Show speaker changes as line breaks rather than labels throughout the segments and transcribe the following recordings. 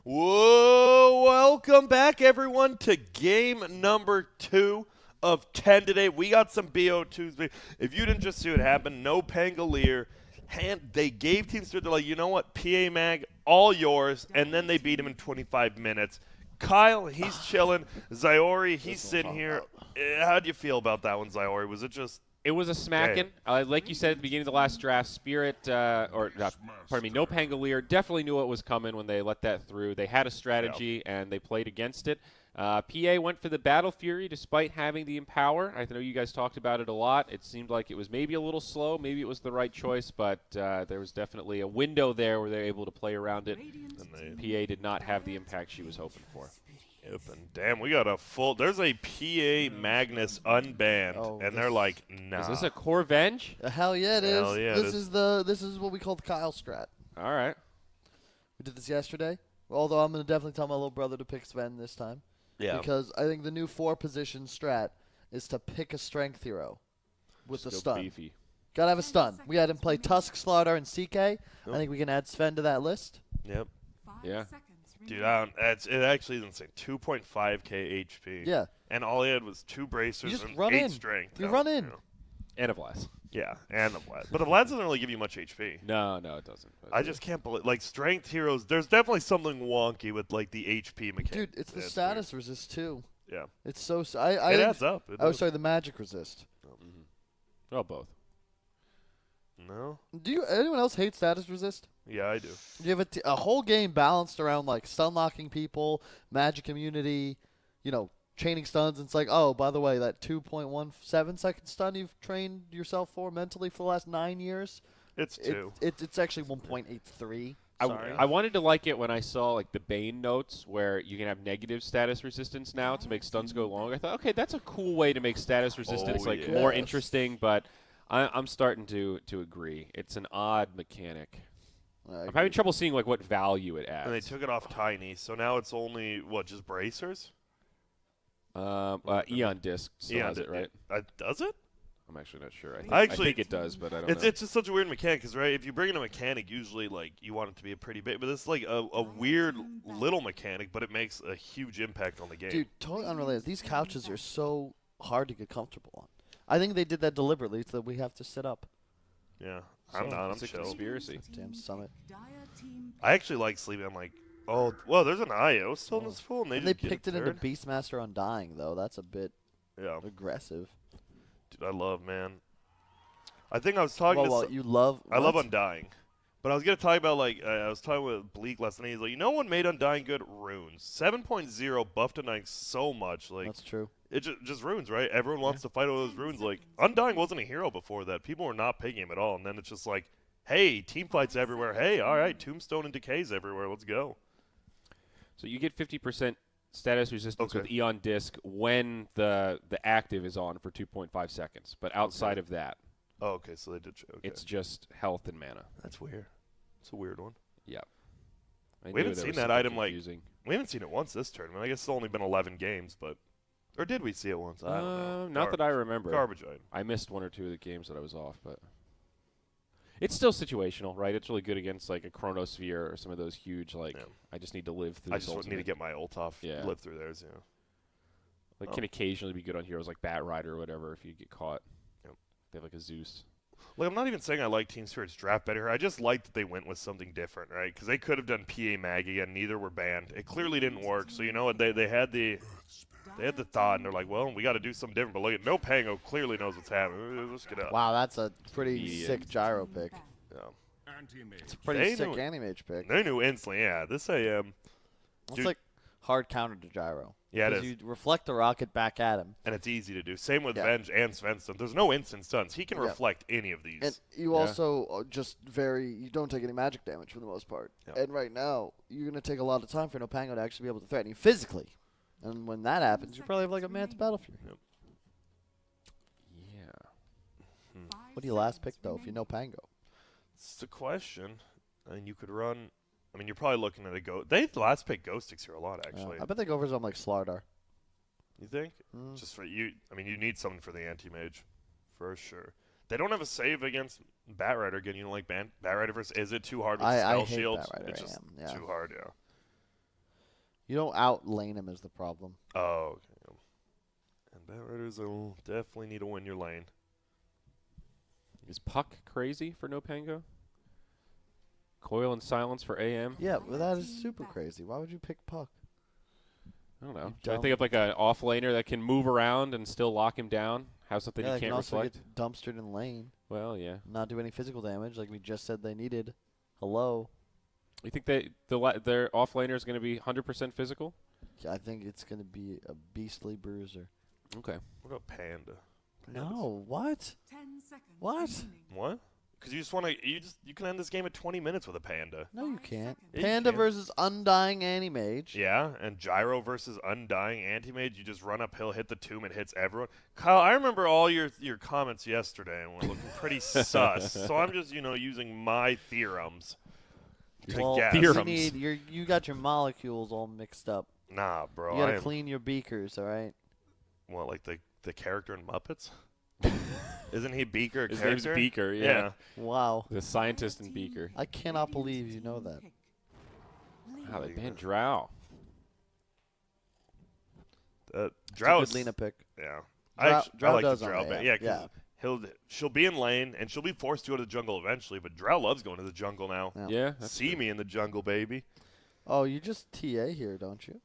Whoa, welcome back, everyone, to game number 2 of 10 today. We got some BO2s. If you didn't just see what happened, NoPango, they gave Team Spirit, they're like, you know what, PA Mag, all yours, and then they beat him in 25 minutes. Kyle, he's chilling. Zyori, he's sitting here. How do you feel about that one, Zyori? Was it just...
It was a smacking. Like you said at the beginning of the last draft, NoPango definitely knew what was coming when they let that through. They had a strategy, and they played against it. PA went for the Battle Fury despite having the Empower. I know you guys talked about it a lot. It seemed like it was maybe a little slow. Maybe it was the right choice, but there was definitely a window there where they were able to play around it. And PA did not have the impact she was hoping for.
Yep, and damn, we got a full... There's a PA Magnus unbanned, and they're like, nah.
Is this a core Venge?
Hell yeah, it is.
Hell yeah,
This is what we call the Kyle strat.
All right.
We did this yesterday. Although I'm going to definitely tell my little brother to pick Sven this time.
Yeah.
Because I think the new 4-position strat is to pick a strength hero with a stun.
Beefy.
Gotta have a stun. We had him play Tusk, Slardar, and CK. I think we can add Sven to that list.
Yep.
Yeah.
Dude, it actually is insane. 2.5k HP.
Yeah.
And all he had was 2 bracers
You just
and
run
8
in.
strength.
You run in.
know.
And a blast.
Yeah, and the Vlad. But the Vlad doesn't really give you much HP.
No, it doesn't.
I just can't believe, like, strength heroes, there's definitely something wonky with, like, the HP mechanic.
Dude, it's the status resist, too.
Yeah.
It's so...
It adds up.
Sorry, the magic resist.
Oh, both.
No?
Anyone else hate status resist?
Yeah, I do.
You have a whole game balanced around, like, stun locking people, magic immunity, chaining stuns. And it's like, oh, by the way, that 2.17 second stun you've trained yourself for mentally for the last 9 years?
It's 2.
It's actually 1.83.
I wanted to like it when I saw like the Bane notes where you can have negative status resistance now to make stuns go longer. I thought, okay, that's a cool way to make status resistance more interesting, but I'm starting to agree. It's an odd mechanic. I'm having trouble seeing like what value it adds.
And they took it off Tiny, so now it's only, just bracers?
Eon Disc still has it, right?
Does it?
I'm actually not sure.
I
think it does, but I don't know.
It's just such a weird mechanic, because, right, if you bring in a mechanic, usually, like, you want it to be a pretty big, but this is, like, a weird little mechanic, but it makes a huge impact on the game.
Dude, totally unrelated. These couches are so hard to get comfortable on. I think they did that deliberately so that we have to sit up.
Yeah. I'm not. I'm chill.
Conspiracy.
Damn summit.
I actually like sleeping. I'm like, oh, well, there's an IO still in this pool, and
they picked it into Beastmaster Undying, though. That's a bit aggressive.
Dude, I love, man. I think I was talking to...
you love...
I love Undying. But I was going to talk about, like, I was talking with Bleak last night. He's like, you know what made Undying good? Runes. 7.0 buffed Undying so much. Like,
that's true.
It just runes, right? Everyone wants to fight all those runes. Like, Undying wasn't a hero before that. People were not picking him at all. And then it's just like, hey, team fights everywhere. Hey, all right, Tombstone and Decays everywhere. Let's go.
So you get 50% status resistance with Eon Disc when the active is on for 2.5 seconds. But outside of that,
oh, okay, so they did.
It's just health and mana.
That's weird. It's a weird one.
Yeah.
We haven't seen that item confusing. We haven't seen it once this tournament. I guess it's only been 11 games, but or did we see it once? I don't know.
Not that I remember.
Garbage item.
I missed 1 or 2 of the games that I was off, but it's still situational, right? It's really good against like a Chronosphere or some of those huge like. Yeah. I just need to live through.
I just need to get my ult off.
Yeah.
Live through theirs. Yeah.
Like can occasionally be good on heroes like Bat Rider or whatever if you get caught. Yep. They have like a Zeus.
Like, I'm not even saying I like Team Spirit's draft better. I just like that they went with something different, right? Because they could have done PA Mag again. Neither were banned. It clearly didn't work. So, you know what? They had the thought, and they're like, well, we got to do something different. But look at NoPango clearly knows what's happening. Let's get up.
Wow, that's a pretty sick gyro pick.
Yeah.
It's a pretty sick Anti-Mage pick.
They knew instantly, yeah. This AM.
It's like hard counter to gyro.
Yeah, it is.
You reflect the rocket back at him.
And it's easy to do. Same with Venge and Svensson. There's no instant stuns. He can reflect any of these.
And you also you don't take any magic damage for the most part.
Yep.
And right now, you're going to take a lot of time for NoPango to actually be able to threaten you physically. And when that happens, you probably have like a Man's Battle Fury.
Yep.
Yeah.
What do you last pick, though, if you know Pango?
It's the question. And you could run... I mean, you're probably looking at a Ghost. They last pick Ghost Sticks here a lot, actually.
I bet they go for something like Slardar.
You think? Just for you. I mean, you need something for the anti-mage, for sure. They don't have a save against Bat Rider again. You don't like Bat Rider versus? Is it too hard with the spell shields?
Bat Rider,
it's just too hard, yeah.
You don't out-lane him is the problem.
Oh, okay. And Bat Raiders will definitely need to win your lane.
Is Puck crazy for NoPango? Coil and Silence for AM?
Yeah, but that is super crazy. Why would you pick Puck?
I don't know.
You
I think of like an off laner that can move around and still lock him down. Have something
Yeah,
he
they can
can't
also
reflect.
get dumpstered in lane.
Well, yeah.
Not do any physical damage like we just said they needed. Hello.
You think their off laner is going to be 100% physical?
I think it's going to be a beastly bruiser.
Okay.
What about Panda?
No, what?
10 seconds
What?
remaining.
What? Because you just want to, you can end this game at 20 minutes with a Panda.
No, you
5
can't.
seconds.
Yeah, you
Panda
can.
versus Undying Anti-Mage.
Yeah, and Gyro versus Undying Anti-Mage, you just run uphill, hit the tomb, it hits everyone. Kyle, I remember all your comments yesterday, and we're looking pretty sus. So I'm just, using my theorems to
Well,
guess.
you
Theorems.
you got your molecules all mixed up.
Nah, bro.
You got
I
to
am,
clean your beakers, all right?
what, like the character in Muppets? Isn't he Beaker a
His name's
character?
Beaker, yeah.
Wow.
The scientist in
Red
Beaker.
team
I cannot
radiant
believe you know
team
that.
pick.
Wow, they
Leader.
banned Drow.
Drow
It's a good Lena pick.
Yeah.
Drow-
I
Drow
like
does
the
on
Drow
that,
ban.
yeah.
Yeah, because she'll be in lane, and she'll be forced to go to the jungle eventually, but Drow loves going to the jungle now.
Yeah.
Yeah, that's
See
true.
me in the jungle, baby.
Oh, you just TA here, don't you?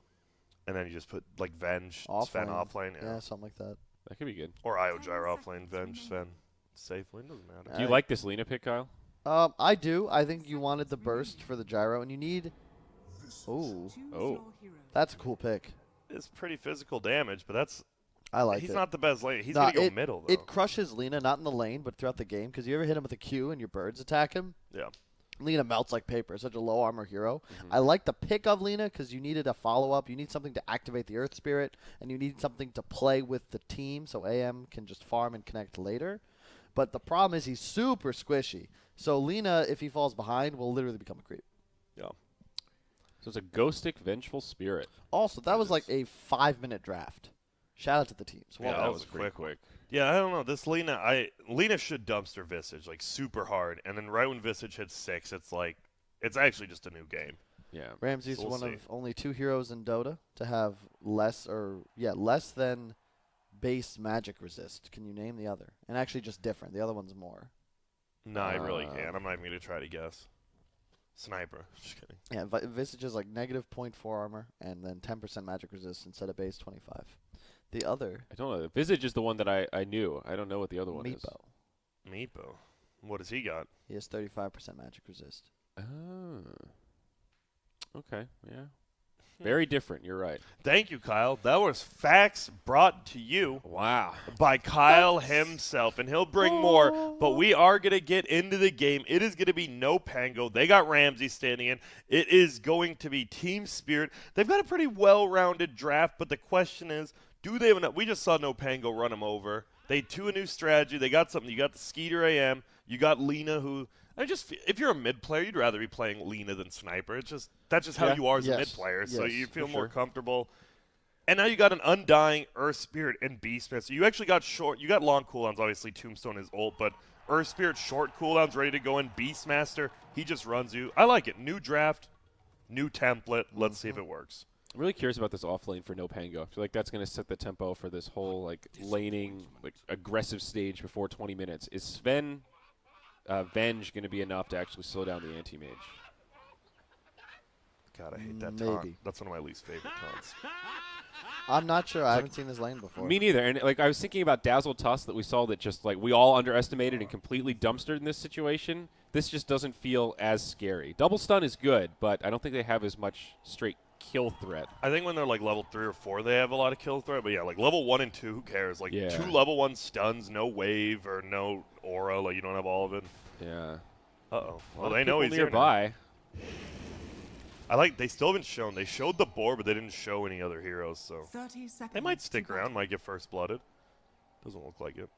And then you just put, like, Venge,
Off
Sven
lane.
off lane,
Yeah, something like that.
That could be good.
or Io
10
Gyro off lane,
seconds
Venge, Sven.
remaining.
Safe lane, doesn't matter.
Do you
I-
like this Lena pick, Kyle?
I do. I think you wanted the burst for the gyro, and you need. Ooh,
Choose
Oh.
your hero.
that's a cool pick.
It's pretty physical damage, but
I like
he's
it.
not the best lane. He's
Nah,
going to go middle, though.
It crushes Lena, not in the lane, but throughout the game. Because you ever hit him with a Q and your birds attack him?
Yeah.
Lena melts like paper. Such a low armor hero.
Mhm.
I like the pick of Lena because you needed a follow up. You need something to activate the Earth Spirit, and you need something to play with the team so AM can just farm and connect later. But the problem is he's super squishy. So Lena, if he falls behind, will literally become a creep.
So it's a Ghostic Vengeful Spirit.
Also, that was like a 5-minute draft. Shout out to the teams.
Yeah,
Well,
that was
pretty
quick. Yeah, I don't know. This Lena should dumpster Visage, like, super hard. And then right when Visage hits 6, it's like, it's actually just a new game.
Yeah.
Ramsey's
So we'll
one
see.
of only 2 heroes in Dota to have less than base magic resist. Can you name the other? And actually just different. The other one's more.
No, I really
Uh,
can't. I'm not even going to try to guess. Sniper. Just kidding.
Yeah, Visage is like negative 0.4 armor and then 10% magic resist instead of base 25. The other,
I don't know. Visage is the one that I knew. I don't know what the other one is.
Meepo.
Meepo. What does he got?
He has 35% magic resist.
Oh. Okay, yeah. Very different, you're right.
Thank you, Kyle. That was facts brought to you
Wow.
by Kyle himself, and he'll bring more. But we are going to get into the game. It is going to be NoPango. They got Ramsey standing in. It is going to be Team Spirit. They've got a pretty well-rounded draft, but the question is, do they have enough? We just saw NoPango run them over. They do a new strategy. They got something. You got the Skeeter AM. You got Lena, who if you're a mid player, you'd rather be playing Lena than Sniper. That's just how
Yeah.
you are as a
Yes.
mid player. So
Yes,
you feel
for
more
sure.
comfortable. And now you got an Undying, Earth Spirit, and Beastman. So you actually got you got long cooldowns. Obviously, Tombstone is ult, but Earth Spirit short cooldowns ready to go in. Beastmaster, he just runs you. I like it. New draft, new template. Let's see if it works.
I'm really curious about this off lane for NoPango. I feel like that's going to set the tempo for this whole like laning, like aggressive stage before 20 minutes. Is Sven Venge going to be enough to actually slow down the anti-mage?
God, I hate that
Maybe.
taunt. That's one of my least favorite taunts.
I'm not sure. I haven't seen this lane before.
Me neither. And like I was thinking about Dazzle Tusk that we saw that just like we all underestimated and completely dumpstered in this situation. This just doesn't feel as scary. Double stun is good, but I don't think they have as much straight kill threat.
I think when they're like level 3 or 4, they have a lot of kill threat. But yeah, like level 1 and 2, who cares? Like
Yeah.
2 level 1 stuns, no wave or no aura. Like you don't have all of it.
Yeah.
Uh oh.
A lot
Well,
of
they know
people
he's here now.
nearby.
They still haven't shown. They showed the boar, but they didn't show any other heroes. So
30 seconds.
they might
to
stick around.
battle.
Might get first blooded. Doesn't look like it.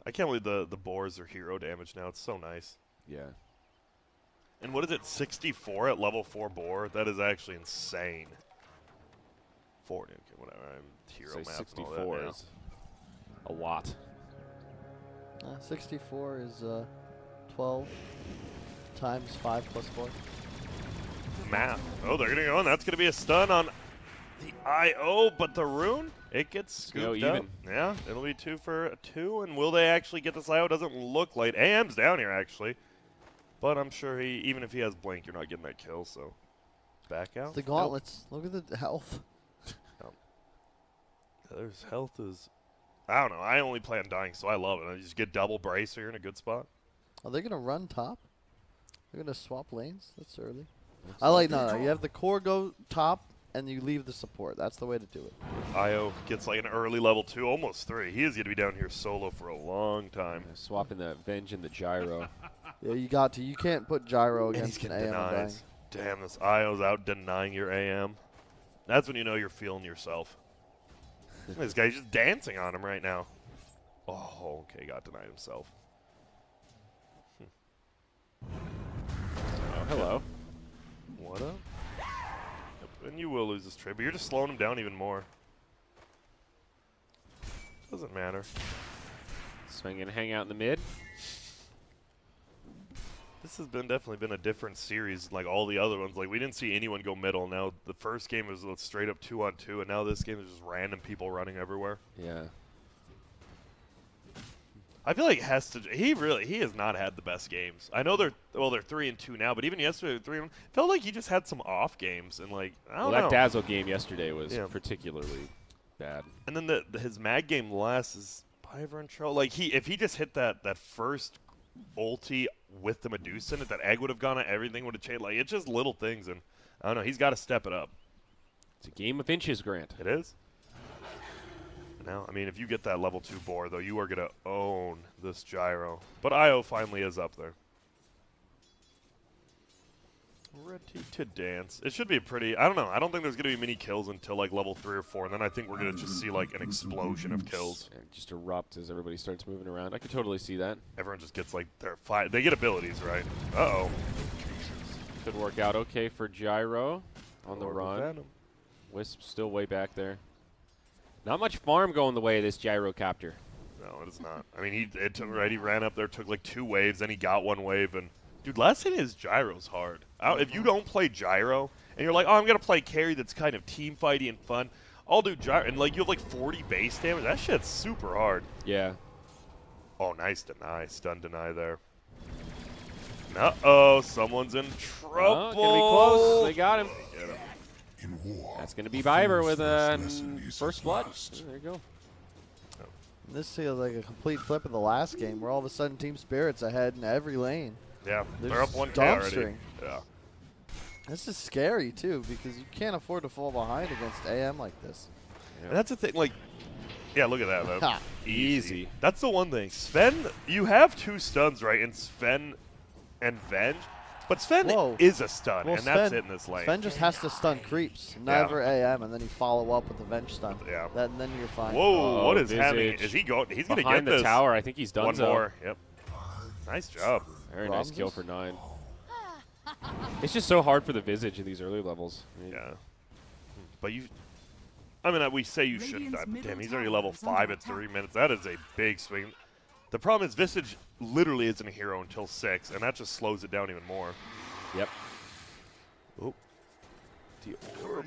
I can't believe the boars are hero damage now. It's so nice.
Yeah.
And what is it? 64 at level 4 boar. That is actually insane. 40. Okay, whatever. I'm hero
Say
math and all
64
that now.
is a lot.
64 is 12 times 5 plus 4.
map. Oh, they're going to go in. That's going to be a stun on the IO, but the rune, it gets scooped up. Yeah, it'll be 2 for 2. And will they actually get this IO? Doesn't look like. AM's down here, actually. But I'm sure even if he has Blink, you're not getting that kill, so back out.
It's the gauntlets. Nope. Look at the health.
There's health is, I don't know. I only play on dying, so I love it. You just get double brace, so you're in a good spot.
Are they going to run top? They're going to swap lanes? That's early. I like, no, you have the core go top, and you leave the support. That's the way to do it.
IO gets like an early level 2, almost 3. He is going to be down here solo for a long time.
Swapping the Venge and the Gyro.
Yeah, you got to. You can't put Gyro against an AM dying.
Damn, this IO's out denying your AM. That's when you know you're feeling yourself. This guy's just dancing on him right now. Oh, okay, got denied himself.
Oh, hello.
What up? Yep, and you will lose this trade, but you're just slowing him down even more. Doesn't matter.
Swing and hang out in the mid.
This has definitely been a different series like all the other ones. Like, we didn't see anyone go middle. Now, the first game was a straight up 2-on-2, and now this game is just random people running everywhere.
Yeah.
I feel like he has not had the best games. I know they're 3-2 now, but even yesterday, 3-1, felt like he just had some off games, and like, I don't know.
That Dazzle game yesterday was particularly bad.
And then his mag game last is Piver and Troll. Like, if he just hit that first ulti with the Medusa in it, that egg would have gone out, everything would have changed. Like, it's just little things, and I don't know, he's got to step it up.
It's a game of inches, Grant.
It is. Now, I mean, if you get that level 2 boar, though, you are going to own this Gyro. But IO finally is up there. Ready to dance. It should be pretty, I don't know, I don't think there's going to be many kills until like level 3 or 4, and then I think we're going to just see like an explosion of kills.
And just erupt as everybody starts moving around. I could totally see that.
Everyone just gets like they get abilities, right? Uh-oh.
Could work out okay for Gyro on the run.
Venom.
Wisp still way back there. Not much farm going the way of this Gyrocopter.
No, it is not. I mean, he ran up there, took like 2 waves, then he got 1 wave, and dude, last thing is Gyro's hard. If you don't play Gyro, and you're like, oh, I'm going to play carry that's kind of team fighty and fun, I'll do Gyro. And like, you have like 40 base damage. That shit's super hard.
Yeah.
Oh, nice deny. Stun deny there. Uh-oh, someone's in trouble.
Oh, gonna be close. They got him. That's going to be Biver with a first blood. There you go.
This feels like a complete flip of the last game, where all of a sudden Team Spirit's ahead in every lane.
Yeah, they're up 1K already. Yeah.
This is scary, too, because you can't afford to fall behind against AM like this.
Yeah. And that's the thing, like, yeah, look at that, man.
Easy.
That's the one thing. Sven, you have 2 stuns, right, in Sven and Venge, but Sven is a stun, and that's it in this lane.
Sven just has to stun creeps, never AM, and then you follow up with the Venge stun.
Yeah.
And then you're fine.
Whoa, what is happening? Is he going? He's going to get
Behind the
this.
tower, I think he's done
1 more. Yep. Nice job.
Very nice kill for 9. It's just so hard for the Visage in these early levels.
Yeah. But I mean, we say you shouldn't die, but damn, he's already level 5 at 3 minutes. That is a big swing. The problem is Visage literally isn't a hero until 6, and that just slows it down even more.
Yep.
Oh. The orb.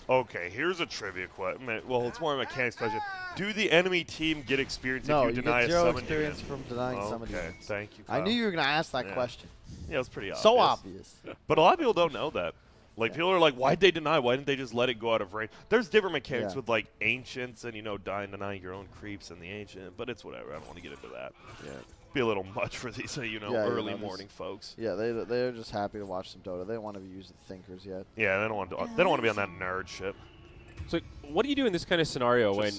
Okay, here's a trivia question. Well, it's more a mechanics question. Do the enemy team get experience if you deny a summon?
No, you get 0 experience from denying summon units.
Okay, thank you.
I knew you were going to ask that question.
Yeah, it was pretty obvious.
So obvious.
But a lot of people don't know that. Like, people are like, why'd they deny? Why didn't they just let it go out of range? There's different mechanics with, like, Ancients and, denying your own creeps in the Ancient. But it's whatever. I don't want to get into that. Yeah. Be a little much for these, early morning folks.
Yeah, they're just happy to watch some Dota. They don't want to be using thinkers yet.
Yeah, they don't want to be on that nerd shit.
So what do you do in this kind of scenario when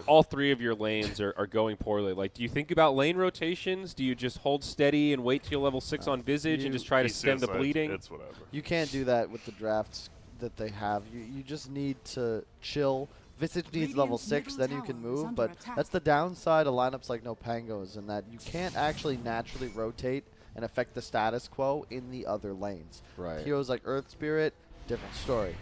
all 3 of your lanes are going poorly? Like, do you think about lane rotations? Do you just hold steady and wait till level 6 on Visage and just try to stem the bleeding?
It's whatever.
You can't do that with the drafts that they have. You just need to chill. Visage needs level 6, then you can move. But that's the downside of lineups like NoPango, is in that you can't actually naturally rotate and affect the status quo in the other lanes.
Right.
Heroes like Earth Spirit, different story.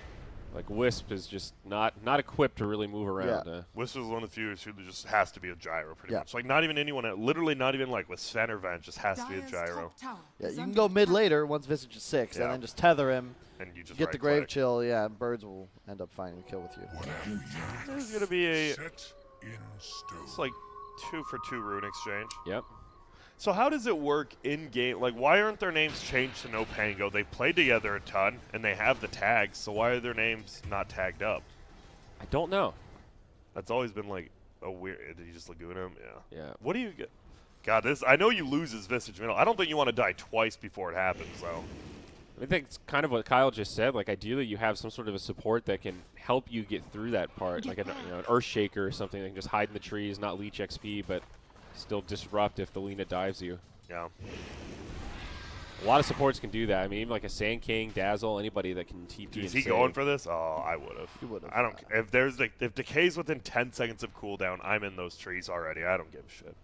Like Wisp is just not equipped to really move around.
Yeah.
Wisp is one of the few who just has to be a gyro pretty
Yeah.
much. Like not even anyone, literally not even like with Sven or Vent, just has to be a gyro.
Yeah, you can go mid later once Visage is 6,
Yeah.
and then just tether him,
And you just
get the
right
Grave
click.
Chill, yeah, and Birds will end up finding a kill with you.
There's going to be a,
Set in stone.
it's like 2 for 2 rune exchange.
Yep.
So how does it work in game? Like, why aren't their names changed to NoPango? They played together a ton, and they have the tags. So why are their names not tagged up?
I don't know.
That's always been like a weird. Did you just Laguna him? Yeah.
Yeah.
What do you get? God, this. I know you lose his Visage middle. I don't think you want to die twice before it happens, though.
I think it's kind of what Kyle just said. Like, ideally, you have some sort of a support that can help you get through that part, like an Earthshaker or something that can just hide in the trees, not leech XP, but still disrupt if the Lina dives you.
Yeah.
A lot of supports can do that. I mean, even like a Sand King, Dazzle, anybody that can TP.
Is
and
he
save.
going for this? Oh, I would have.
You would've,
I don't. If there's if Decay's within 10 seconds of cooldown, I'm in those trees already. I don't give a shit.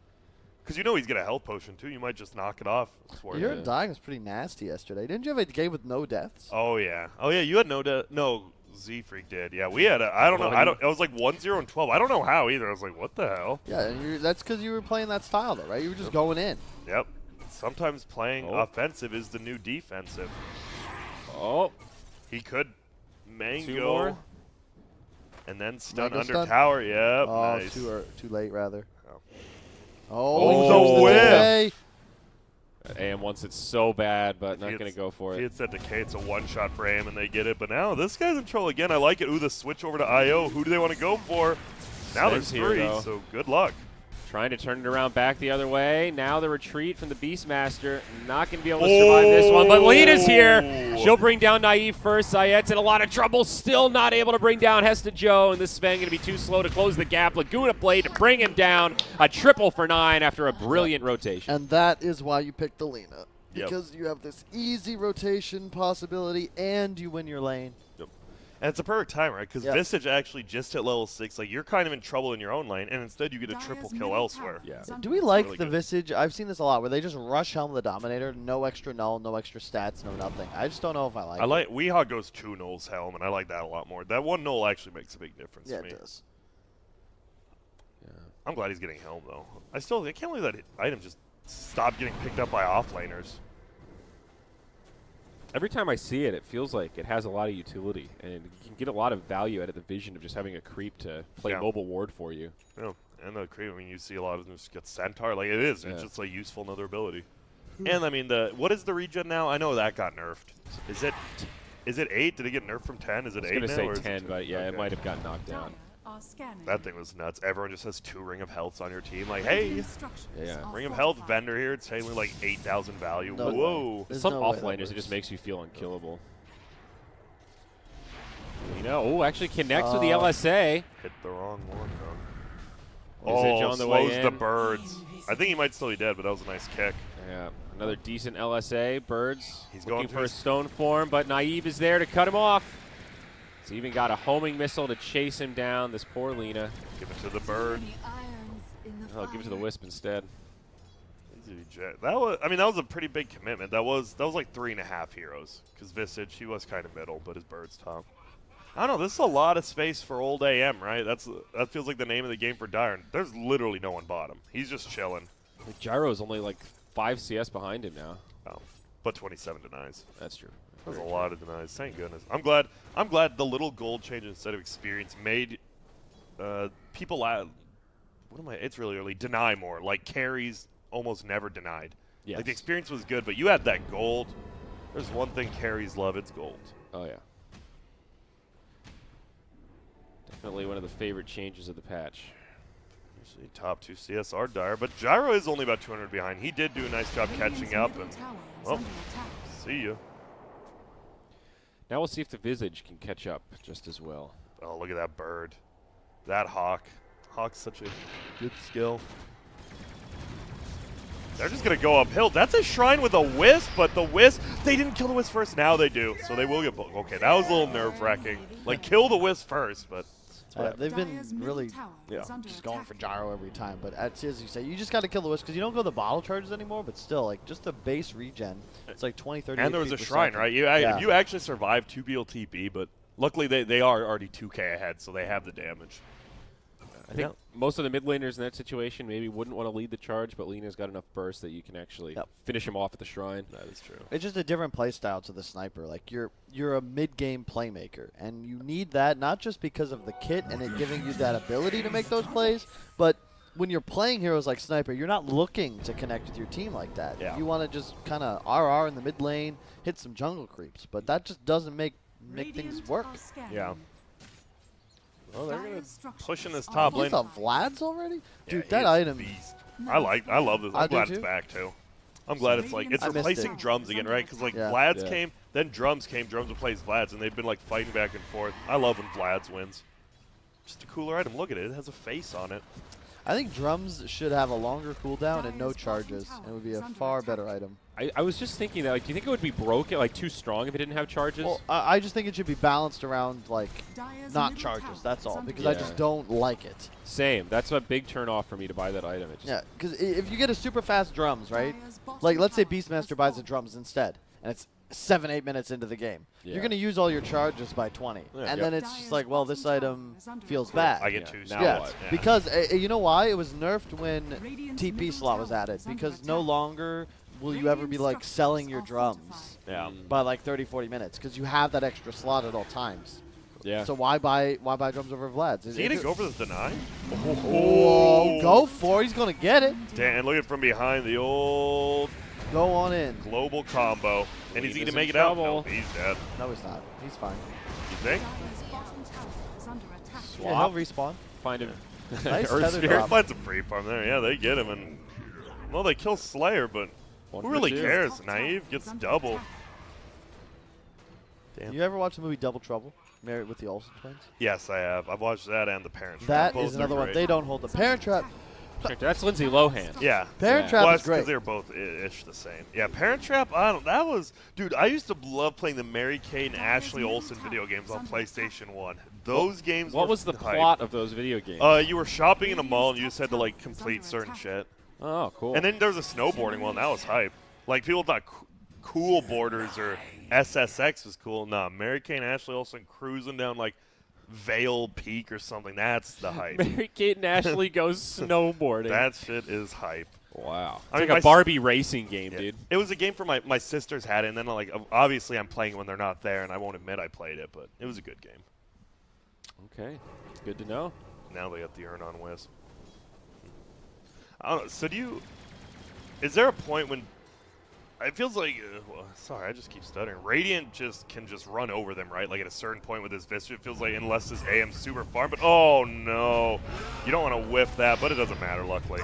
Because you know he's got a health potion too. You might just knock it off.
Your dying was pretty nasty yesterday. Didn't you have a game with no deaths?
Oh yeah. Oh yeah. You had no. Z Freak did. Yeah, we had. I don't know. I don't. It was like 1-0 and 12. I don't know how either. I was like, what the hell?
Yeah, and that's because you were playing that style, though, right? You were just going in.
Yep. Sometimes playing offensive is the new defensive.
Oh,
He could
2
mango
more.
and then stun
Mango
under
stun?
tower. Yep.
Oh,
Nice.
too late, rather.
Oh.
Oh,
the
the
whiff.
decay.
AM wants it so bad, but not
He
going
had-
to go for
He
it.
had said Decay, it's a one-shot for him, and they get it. But now this guy's in trouble again. I like it. Ooh, the switch over to IO. Who do they want to go for? Now there's
Sven's here,
3,
though.
so good luck.
Trying to turn it around back the other way. Now the retreat from the Beastmaster. Not going to be able to survive this one. But Lena's here. She'll bring down Naive first. Zayet's in a lot of trouble. Still not able to bring down Hesta Joe. And this Sven going to be too slow to close the gap. Laguna Blade to bring him down. A triple for 9 after a brilliant rotation.
And that is why you picked the Lina.
Yep.
Because you have this easy rotation possibility, and you win your lane.
And it's a perfect time, right? Because
Yep.
Visage actually just hit level 6. Like, you're kind of in trouble in your own lane, and instead you get a triple kill elsewhere.
Yeah.
Do we like
really
the
good.
Visage? I've seen this a lot, where they just rush Helm of the Dominator, no extra null, no extra stats, no nothing. I just don't know if I like
I
it.
like Weehawk goes 2 nulls helm, and I like that a lot more. That 1 null actually makes a big difference
Yeah,
to me.
it does.
I'm glad he's getting helm, though. I can't believe that item just stopped getting picked up by offlaners.
Every time I see it, it feels like it has a lot of utility. And you can get a lot of value out of the vision of just having a creep to play
Yeah.
mobile ward for you.
Yeah, and the creep, I mean, you see a lot of them just get Centaur. Like, it is.
Yeah.
It's just, like, useful another ability. And, I mean, what is the regen now? I know that got nerfed. Is it 8? Did it get nerfed from 10? Is it
I was
8
going to
now?
say
or is it
10,
2?
but yeah, it
Okay.
might have gotten knocked down.
That thing was nuts. Everyone just has 2 Ring of Healths on your team. Like, hey,
Yeah.
Ring of Health vendor here. It's only like 8,000 value.
No
Whoa.
There's
Some
no way that
offlaners, it
works.
just makes you feel unkillable. Actually connects with the LSA.
Hit the wrong one, though.
Visage
Oh,
on the way
slows the
in.
birds. I think he might still be dead, but that was a nice kick.
Yeah, another decent LSA. Birds
He's
looking
going
for
to
a
his-
stone form, but Naive is there to cut him off. He's even got a homing missile to chase him down. This poor Lina.
Give it to the bird.
I'll give it to the Wisp instead.
That was a pretty big commitment. That was like 3.5 heroes. Because Visage, he was kind of middle, but his bird's top. I don't know. This is a lot of space for old AM, right? That feels like the name of the game for Dire. There's literally no one bottom. He's just chilling.
Like, Gyro's only like 5 CS behind him now.
Oh, but 27 denies.
That's true.
There's a lot of denies. Thank goodness. I'm glad the little gold change instead of experience made people. It's really early. Deny more. Like carries almost never denied.
Yes.
Like the experience was good, but you had that gold. There's one thing carries love. It's gold.
Oh, yeah. Definitely one of the favorite changes of the patch.
Usually top 2 CSR Dire, but Gyro is only about 200 behind. He did do a nice job catching up, and well, see ya.
Now we'll see if the Visage can catch up just as well.
Oh, look at that bird. That Hawk. Hawk's such a good skill. They're just going to go uphill. That's a Shrine with a Wisp, but the Wisp, they didn't kill the Wisp first. Now they do, so they will get... Okay, that was a little nerve-wracking. Like, kill the Wisp first, but...
They've been really just going for Gyro every time. But as you say, you just got to kill the Wisp because you don't go the bottle charges anymore. But still, like, just the base regen, it's like 20, 30
And there was
HP
a
per
Shrine,
second.
right? You actually survived 2 BLTB, but Luckily, they are already 2K ahead, so they have the damage.
I think most of the mid laners in that situation maybe wouldn't want to lead the charge, but Lena's got enough burst that you can actually finish him off at the shrine.
That is true.
It's just a different play style to the sniper. Like you're a mid-game playmaker, and you need that not just because of the kit and it giving you that ability to make those plays, but when you're playing heroes like Sniper, you're not looking to connect with your team like that.
Yeah.
You want to just kind of RR in the mid lane, hit some jungle creeps, but that just doesn't make things work.
Yeah. Well, they're gonna push in this
Oh,
top
he's
lane.
on Vlad's already? Dude,
Yeah,
that
he's
item.
beast. I love this.
I
I'm
do
glad
too.
it's back too. I'm glad it's like it's
I missed
replacing
it.
drums again, right? Because like
Yeah.
Vlad's
Yeah.
came, then drums came. Drums replaced Vlad's, and they've been like fighting back and forth. I love when Vlad's wins. Just a cooler item. Look at it. It has a face on it.
I think drums should have a longer cooldown and no charges, and it would be a far better item.
I was just thinking that, like, do you think it would be broken, like too strong if it didn't have charges?
Well, I just think it should be balanced around, like, not charges, that's all, because I just don't like it.
Same. That's a big turn off for me to buy that item. It just
Yeah, because if you get a super fast drums, right? Like, let's say Beastmaster buys the drums instead, and it's 7-8 minutes into the game.
Yeah.
You're going to use all your charges by 20.
Yeah.
And then it's just like, well, this item feels bad.
I get
Yeah.
two
Now
Yeah,
spots. Yeah.
because you know why? It was nerfed when TP slot was added, because no longer will you ever be, like, selling your drums
Yeah.
by, like, 30-40 minutes, because you have that extra slot at all times.
yeah.
So why buy drums over Vlad's?
Is he gonna go for the deny?
Oh, go for it. He's going to get it.
Dan, look at from behind the old
Go on in.
global combo. And is he
Lena's
gonna make
in
it out?
trouble.
No, he's dead.
No, he's not. He's fine.
You think?
Yeah, he'll respawn.
Find him.
Nice
Earth
tether
Spirit.
drop.
Finds a free farm there. Yeah, they get him, and well, they kill Slayer, but
One
who
for
really
two.
cares? Naive gets double. Damn.
You ever watch the movie Double Trouble? Married with the Olsen twins?
Yes, I have. I've watched that and The Parent Trap.
That
Both
is
are
another one.
great.
They don't hold the Parent Trap.
That's Lindsay Lohan.
Yeah.
Parent
Yeah.
Trap
Well,
is great.
because they're both ish the same. Yeah, Parent Trap. I don't. That was, dude. I used to love playing the Mary Kate and Ashley Olsen video games on PlayStation 1. Those games.
What
were
was the
hype.
plot of those video games?
You were shopping in a mall and you just had to like complete certain shit.
Oh, cool.
And then there was a snowboarding one. That was hype. Like people thought Cool Borders or SSX was cool. Nah, Mary Kate and Ashley Olsen cruising down like Vale Peak or something. That's the hype.
Mary Kate and Ashley goes snowboarding.
That shit is hype.
Wow. It's
I mean,
like a Barbie racing game,
Yeah.
dude.
It was a game for my sisters had it, and then like obviously I'm playing it when they're not there, and I won't admit I played it, but it was a good game.
Okay. Good to know.
Now they got the Urn on Wisp. I don't know. So is there a point when it feels like? Sorry, I just keep stuttering. Radiant can just run over them, right? Like at a certain point with this Vistra, it feels like unless this AM super far. But oh no, you don't want to whiff that, but it doesn't matter. Luckily,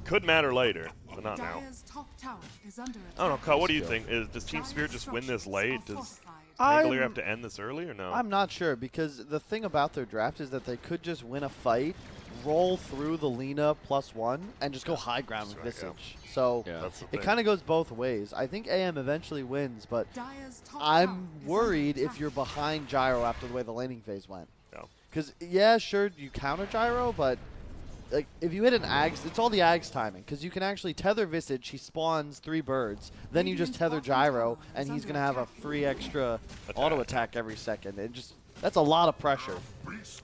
could matter later, but not now. I don't know, Kyle. What do you think? Does Team Spirit just win this late? Does Pangolier have to end this early or no?
I'm not sure, because the thing about their draft is that they could just win a fight, roll through the Lina +1, and just go high ground with
That's right,
Visage. So
Yeah.
That's the
it
thing.
kind of goes both ways. I think AM eventually wins, but I'm worried if you're behind Gyro after the way the laning phase went.
No.
Because, yeah, sure, you counter Gyro, but like if you hit an Ags, it's all the Ags timing. Because you can actually tether Visage, he spawns 3 birds, then you just tether Gyro, and he's going to have a free extra auto attack every second. It just that's a lot of pressure.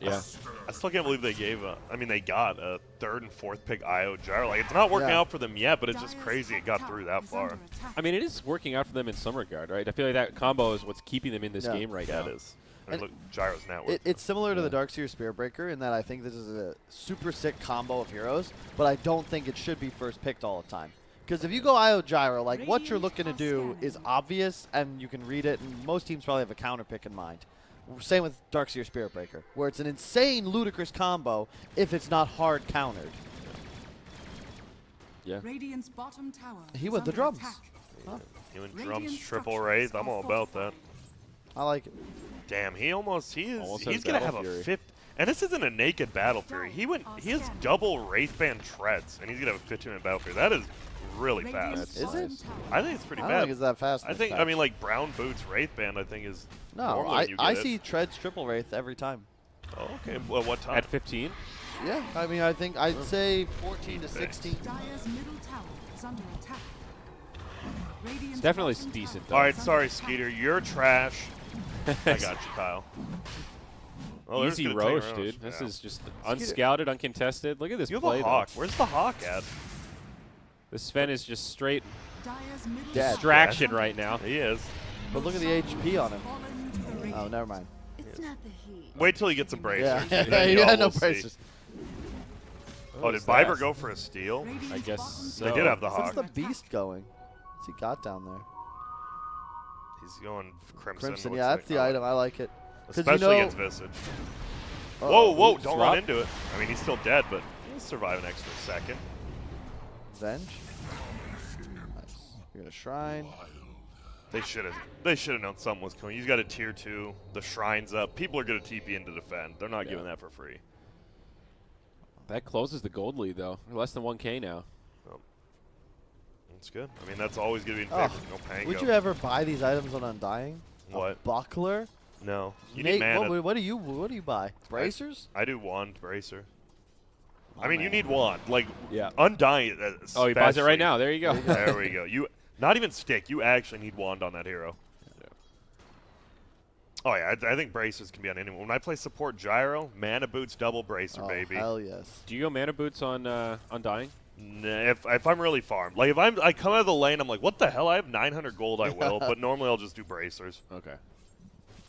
Yeah.
I still can't believe they they got a 3rd and 4th pick IO Gyro. Like, it's not working
Yeah.
out for them yet, but it's just crazy it got through that far.
I mean, it is working out for them in some regard, right? I feel like that combo is what's keeping them in this
Yeah.
game right
Yeah,
now.
it is. I mean,
And
look, Gyro's network.
It's similar to the Darkseer Spearbreaker in that I think this is a super sick combo of heroes, but I don't think it should be first picked all the time. Because if you go IO Gyro, like what you're looking to do is obvious and you can read it, and most teams probably have a counter pick in mind. Same with Darkseer Spearbreaker, where it's an insane, ludicrous combo if it's not hard countered.
Yeah.
He went the drums.
You and drums triple Wraith. I'm all about that.
I like it.
Damn, he's
Almost has
gonna have
Battle
a
Fury.
5th. And this isn't a naked Battle Fury. He has double Wraithband treads, and he's gonna have a 15-minute Battle Fury. That is really fast.
Is it?
I think it's pretty
I don't
fast.
think it's that fast.
I
this
think,
patch.
I mean, like Brown Boots Wraithband, I think is
no,
normally you get
I
it.
see Treads triple Wraith every time.
Oh, okay. Well, what time?
At 15?
Yeah, I mean, I think I'd say 14 to 16.
It's definitely decent, though.
All right, sorry, Skeeter. You're trash. I got you, Kyle. Oh, they're just
Easy
gonna take
Roche, dude. This
Yeah.
is just unscouted, uncontested. Look at this
You have
play,
a
though.
Hawk. Where's the Hawk at?
This Sven is just straight
Dead.
distraction right now.
He is.
But look at the HP on him. Oh, never mind.
It's not the heat.
Wait till you get some bracers.
Yeah,
Then
you
y'all
had no
will see.
braces.
Oh, did Viber go for a steal?
I guess so.
They did have the
What's
Hawk.
the beast going? What's he got down there?
He's going Crimson.
Crimson.
looks
Yeah,
like.
that's the item. I like it. 'Cause
Especially
you know,
against Visage.
uh-oh,
Whoa,
oops,
don't
swap.
run into it. I mean, he's still dead, but he'll survive an extra second.
Venge. Nice. You're gonna shrine.
They should have known something was coming. He's got a tier 2. The shrine's up. People are going to TP in to defend. They're not giving that for free.
That closes the gold lead, though. We're less than 1K now.
That's good. I mean, that's always going to be in
Oh,
favor of NoPango.
would you ever buy these items on Undying?
What?
A buckler?
No. You
Nate,
need mana.
what do you buy? Bracers?
I do Wand Bracer.
Oh,
I mean, you
man.
need Wand. Like,
Yeah.
Undying.
Oh, he buys it right
especially.
now. There you go.
There we go. You not even stick. You actually need Wand on that hero. Oh, yeah. I think Bracers can be on anyone. When I play support Gyro, Mana Boots double Bracer,
Oh,
baby.
hell yes.
Do you go mana boots on Undying?
Nah, if I'm really farmed. Like, if I come out of the lane, I'm like, what the hell? I have 900 gold, I will. But normally I'll just do Bracers.
Okay.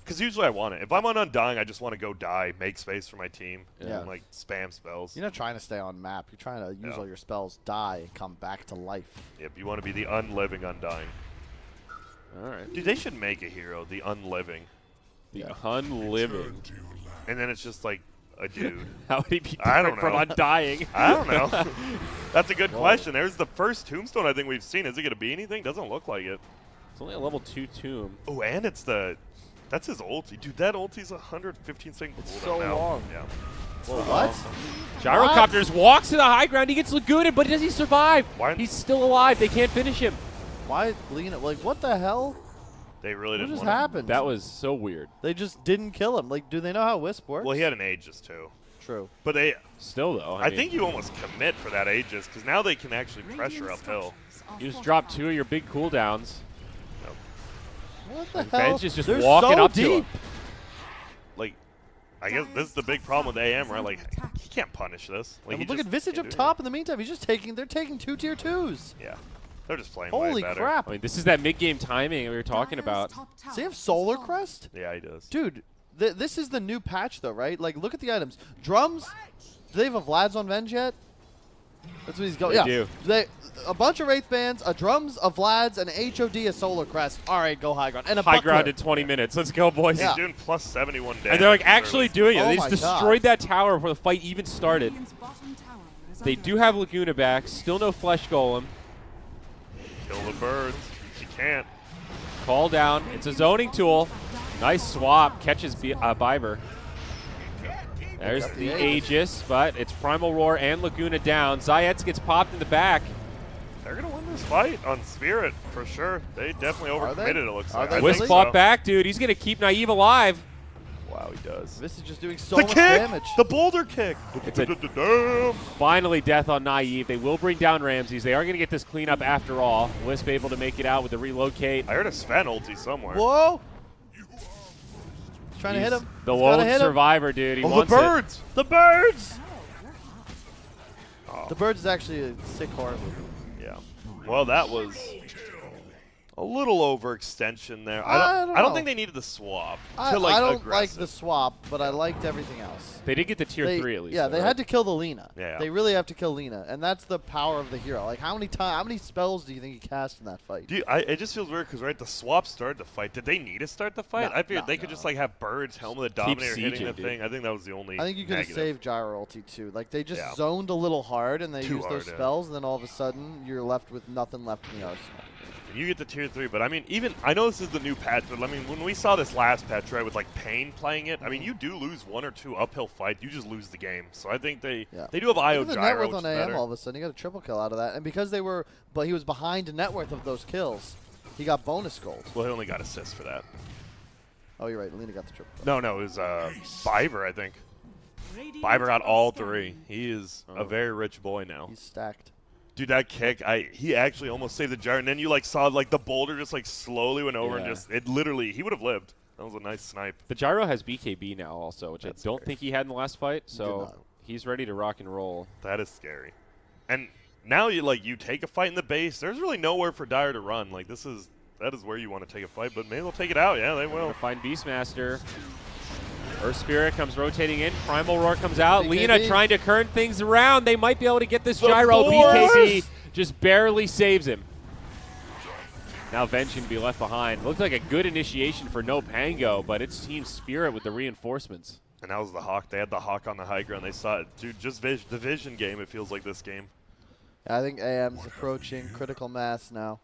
Because usually I want it. If I'm on Undying, I just want to go die, make space for my team,
Yeah.
and, like, spam spells.
You're not trying to stay on map. You're trying to use
Yeah.
all your spells, die, and come back to life.
Yep, you want to be the unliving Undying.
All right.
Dude, they should make a hero, the unliving.
The
Yeah.
unliving.
And then it's just like a dude.
How would he be
I
different
don't
from
know.
Undying?
I don't know. That's a good question. There's the first tombstone I think we've seen. Is it going to be anything? Doesn't look like it.
It's only a level 2 tomb.
Oh, and it's the... That's his ulti. Dude, that ulti's 115 second
It's
cooldown
so
now.
long.
Yeah.
Well, what?
Gyrocopters walks to the high ground. He gets Laguna, but does he survive?
Why-
He's still alive. They can't finish him.
Why Lena? Like, what the hell?
They really
What
didn't
just
want to...
happened?
That was so weird.
They just didn't kill him. Like, do they know how Wisp works?
Well, he had an Aegis too.
True.
But they...
Still, though.
I
mean,
think you almost commit for that Aegis, because now they can actually pressure uphill.
you just drop 2 of your big cooldowns.
What the
And
hell?
Ben's is just
They're
walking
so
up to
deep.
him.
Like, I guess this is the big problem with AM, right? Like, he can't punish this. Like,
And
he
look
just
at Visage
can't
up
do
top. In the meantime, they're taking 2 tier 2s.
anything. Yeah. They're just playing way
Holy
better.
crap!
I mean, this is that mid-game timing we were talking about.
Does he have Solar Crest?
Yeah, he does.
Dude, this is the new patch, though, right? Like, look at the items. Drums. Do they have a Vlad's on Venge yet? That's what he's going.
They
Yeah.
do.
A bunch of Wraith Bands, a Drums, a Vlad's, an HOD, a Solar Crest. All right, go high ground. And a
High
buckler.
ground in 20 minutes. Let's go, boys.
Yeah.
He's doing plus 71 damage.
And they're like actually doing it.
Oh
They
my
just
God.
destroyed that tower before the fight even started. They do have Laguna back. Still no Flesh Golem.
Kill the birds. He can't.
Call down. It's a zoning tool. Nice swap. Catches Biver. There's the Aegis, but it's Primal Roar and Laguna down. Zayetz gets popped in the back.
They're going to win this fight on Spirit, for sure. They definitely
Are they?
overcommitted, it looks
Are
like.
they
I
really?
Wisp
think
fought
so.
back, dude. He's going to keep Naive alive.
Wow, he does.
This is just doing so
The
much
kick!
damage.
The boulder kick!
It's a-
Damn!
Finally, death on Naive. They will bring down Ramses. They are going to get this cleanup after all. Wisp able to make it out with the relocate.
I heard a Sven ulti somewhere.
Whoa! He's trying to hit
He's
him.
The
He's gotta
lone
hit him.
survivor, dude. He
Oh, the
wants it.
birds! The birds!
The Birds is actually a sick horror movie.
Yeah. Well, that was a little overextension there.
I don't
I don't
know.
think they needed the swap
I
to, like,
don't like
aggressive.
the swap, but I liked everything else.
They did get the tier
They-
3 at least.
Yeah,
though,
they
right?
had to kill the Lena.
Yeah.
They really have to kill Lena, and that's the power of the hero. Like, how many spells do you think he cast in that fight?
Dude, it just feels weird because, right, the swap started the fight. Did they need to start the fight?
No,
I figured
no,
they could
no.
just, like, have birds, Helmet the Dominator hitting
sieging,
the
dude.
thing. I think that was the only
I think you could have
negative.
saved Gyro ulti too. Like, they just
Yeah.
zoned a little hard, and they
Too
used those
hard, yeah.
spells, and then all of a sudden, you're left with nothing left in the arsenal.
You get the tier 3, but I mean, even I know this is the new patch, but I mean, when we saw this last patch, right, with like Pain playing it, I mean, you do lose 1 or 2 uphill fights, you just lose the game. So I think they do have IO
Look at the net
Gyro,
worth
which
on
is
AM
better.
all of a sudden. He got a triple kill out of that, and because he was behind net worth of those kills, he got bonus gold.
Well, he only got assists for that.
Oh, you're right. Lena got the triple kill.
No, it was Biver, I think. Biver got all 3. He is a very rich boy now.
He's stacked.
Dude, that kick, he actually almost saved the Gyro, and then you like saw like the boulder just like slowly went over and
Yeah.
just it literally he would have lived. That was a nice snipe.
The Gyro has BKB now also, which
That's
I don't
scary.
think he had in the last fight.
did
So
not.
he's ready to rock and roll.
That is scary. And now you take a fight in the base. There's really nowhere for Dire to run. Like that is where you want to take a fight, but maybe they'll take it out. Yeah, they will.
Gonna find Beastmaster. Earth Spirit comes rotating in. Primal Roar comes out.
BKB.
Lina trying to turn things around. They might be able to get this
The
Gyro.
Boars!
BKB just barely saves him. Now Venge can be left behind. Looked like a good initiation for NoPango, but it's Team Spirit with the reinforcements.
And that was the Hawk. They had the Hawk on the high ground. They saw it. Dude, just the vision game, it feels like this game.
I think AM's approaching critical mass now.